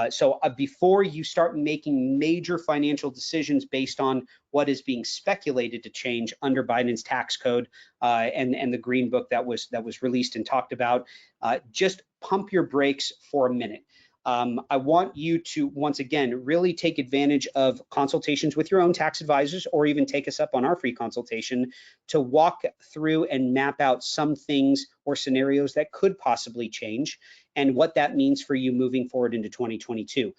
So before you start making major financial decisions based on what is being speculated to change under Biden's tax code and the Green Book that was released and talked about, just pump your brakes for a minute. I want you to, once again, really take advantage of consultations with your own tax advisors, or even take us up on our free consultation to walk through and map out some things or scenarios that could possibly change and what that means for you moving forward into 2022.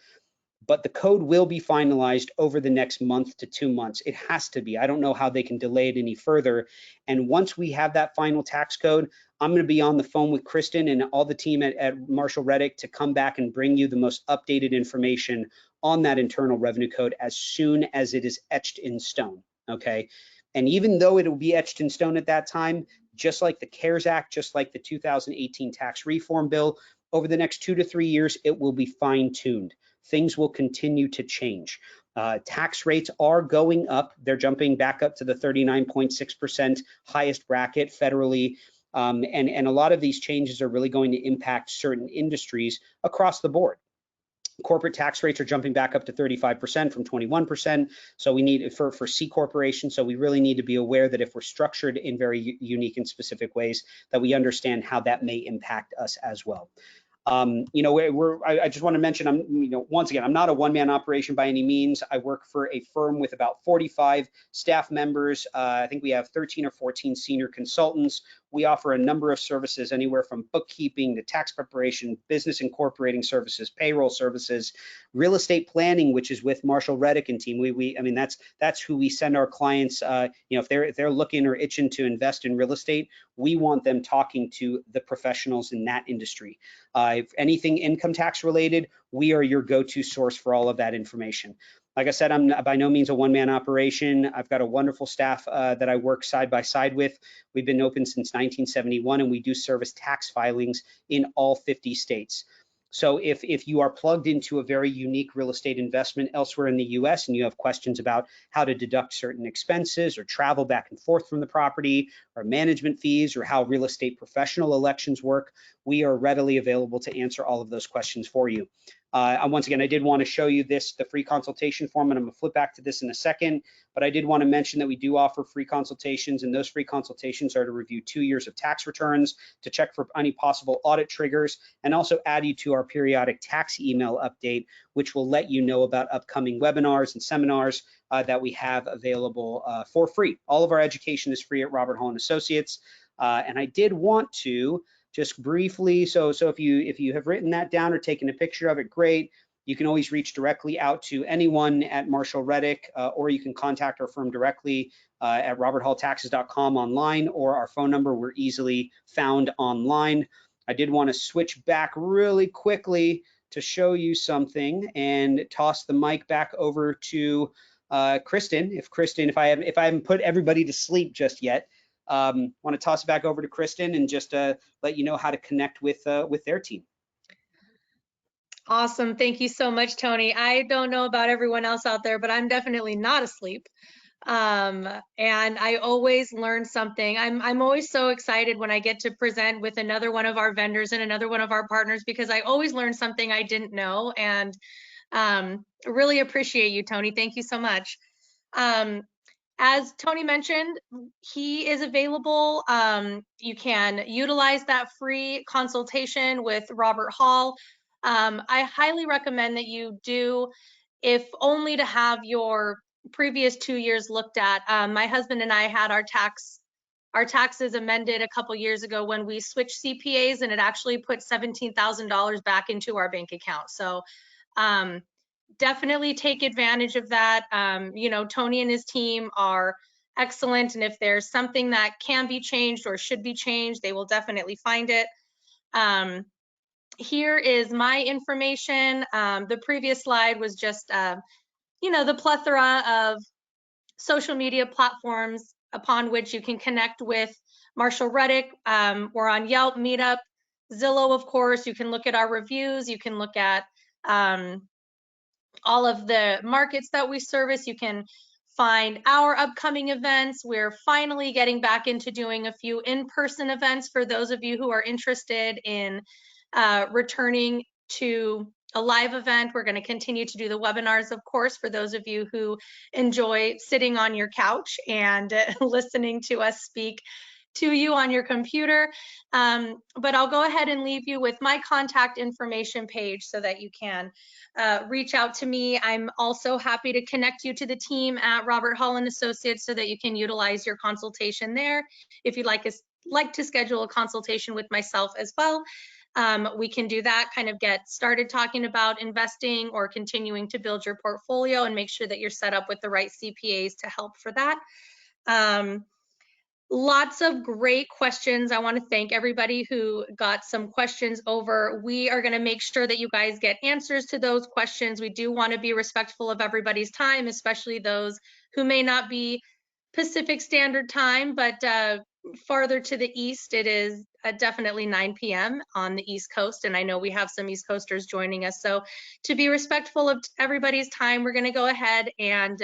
But the code will be finalized over the next month to 2 months. It has to be. I don't know how they can delay it any further. And once we have that final tax code, I'm going to be on the phone with Kristen and all the team at Marshall Reddick to come back and bring you the most updated information on that Internal Revenue Code as soon as it is etched in stone. Okay. And even though it will be etched in stone at that time, just like the CARES Act, just like the 2018 tax reform bill, over the next 2 to 3 years, it will be fine-tuned. Things will continue to change. Tax rates are going up. They're jumping back up to the 39.6% highest bracket federally. And a lot of these changes are really going to impact certain industries across the board. Corporate tax rates are jumping back up to 35% from 21%. So we need for C corporations. So we really need to be aware that if we're structured in very unique and specific ways, that we understand how that may impact us as well. I just want to mention, once again, I'm not a one-man operation by any means. I work for a firm with about 45 staff members. I think we have 13 or 14 senior consultants. We offer a number of services, anywhere from bookkeeping to tax preparation, business incorporating services, payroll services, real estate planning, which is with Marshall Reddick and team. I mean, that's who we send our clients. If they're looking or itching to invest in real estate, we want them talking to the professionals in that industry. If anything income tax related, we are your go-to source for all of that information. Like I said, I'm by no means a one-man operation. I've got a wonderful staff that I work side by side with. We've been open since 1971, and we do service tax filings in all 50 states. So if you are plugged into a very unique real estate investment elsewhere in the US and you have questions about how to deduct certain expenses or travel back and forth from the property or management fees or how real estate professional elections work, we are readily available to answer all of those questions for you. And once again, I did want to show you the free consultation form, and I'm going to flip back to this in a second, but I did want to mention that we do offer free consultations, and those free consultations are to review 2 years of tax returns, to check for any possible audit triggers, and also add you to our periodic tax email update, which will let you know about upcoming webinars and seminars that we have available for free. All of our education is free at Robert Hall & Associates, and I did want to just briefly, so if you have written that down or taken a picture of it, great. You can always reach directly out to anyone at Marshall Reddick, or you can contact our firm directly at roberthalltaxes.com online, or our phone number. We're easily found online. I did want to switch back really quickly to show you something and toss the mic back over to Kristen, if I haven't put everybody to sleep just yet, want to toss it back over to Kristen and just let you know how to connect with their team. Awesome. Thank you so much, Tony. I don't know about everyone else out there, but I'm definitely not asleep. And I always learn something. I'm always so excited when I get to present with another one of our vendors and another one of our partners, because I always learn something I didn't know. And really appreciate you, Tony. Thank you so much. As Tony mentioned, he is available. You can utilize that free consultation with Robert Hall. I highly recommend that you do, if only to have your previous 2 years looked at. My husband and I had our taxes amended a couple years ago when we switched CPAs, and it actually put $17,000 back into our bank account. So definitely take advantage of that. Tony and his team are excellent, and if there's something that can be changed or should be changed, they will definitely find it. Here is my information. The previous slide was just, the plethora of social media platforms upon which you can connect with Marshall Reddick. We're on Yelp, Meetup, Zillow, of course. You can look at our reviews. You can look at all of the markets that we service. You can find our upcoming events. We're finally getting back into doing a few in-person events for those of you who are interested in returning to a live event. We're going to continue to do the webinars, of course, for those of you who enjoy sitting on your couch and listening to us speak to you on your computer. But I'll go ahead and leave you with my contact information page so that you can reach out to me. I'm also happy to connect you to the team at Robert Hall and Associates so that you can utilize your consultation there. If you'd like to schedule a consultation with myself as well, we can do that, kind of get started talking about investing or continuing to build your portfolio and make sure that you're set up with the right CPAs to help for that. Lots of great questions. I want to thank everybody who got some questions over. We are going to make sure that you guys get answers to those questions. We do want to be respectful of everybody's time, especially those who may not be Pacific Standard Time, but farther to the east, it is definitely 9 p.m. on the East Coast, and I know we have some East Coasters joining us. So to be respectful of everybody's time, we're going to go ahead and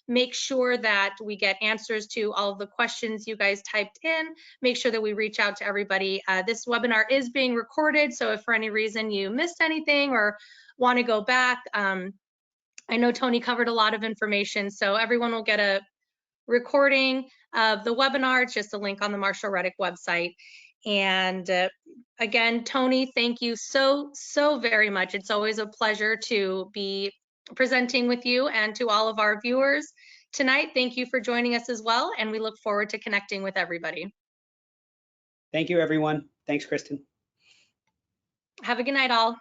make sure that we get answers to all of the questions you guys typed in, make sure that we reach out to everybody. This webinar is being recorded, so if for any reason you missed anything or want to go back, I know Tony covered a lot of information, so everyone will get a recording of the webinar. It's just a link on the Marshall Reddick website. And again, Tony, thank you so very much. It's always a pleasure to be presenting with you, and to all of our viewers tonight, thank you for joining us as well, and we look forward to connecting with everybody. Thank you, everyone. Thanks, Kristen. Have a good night, all.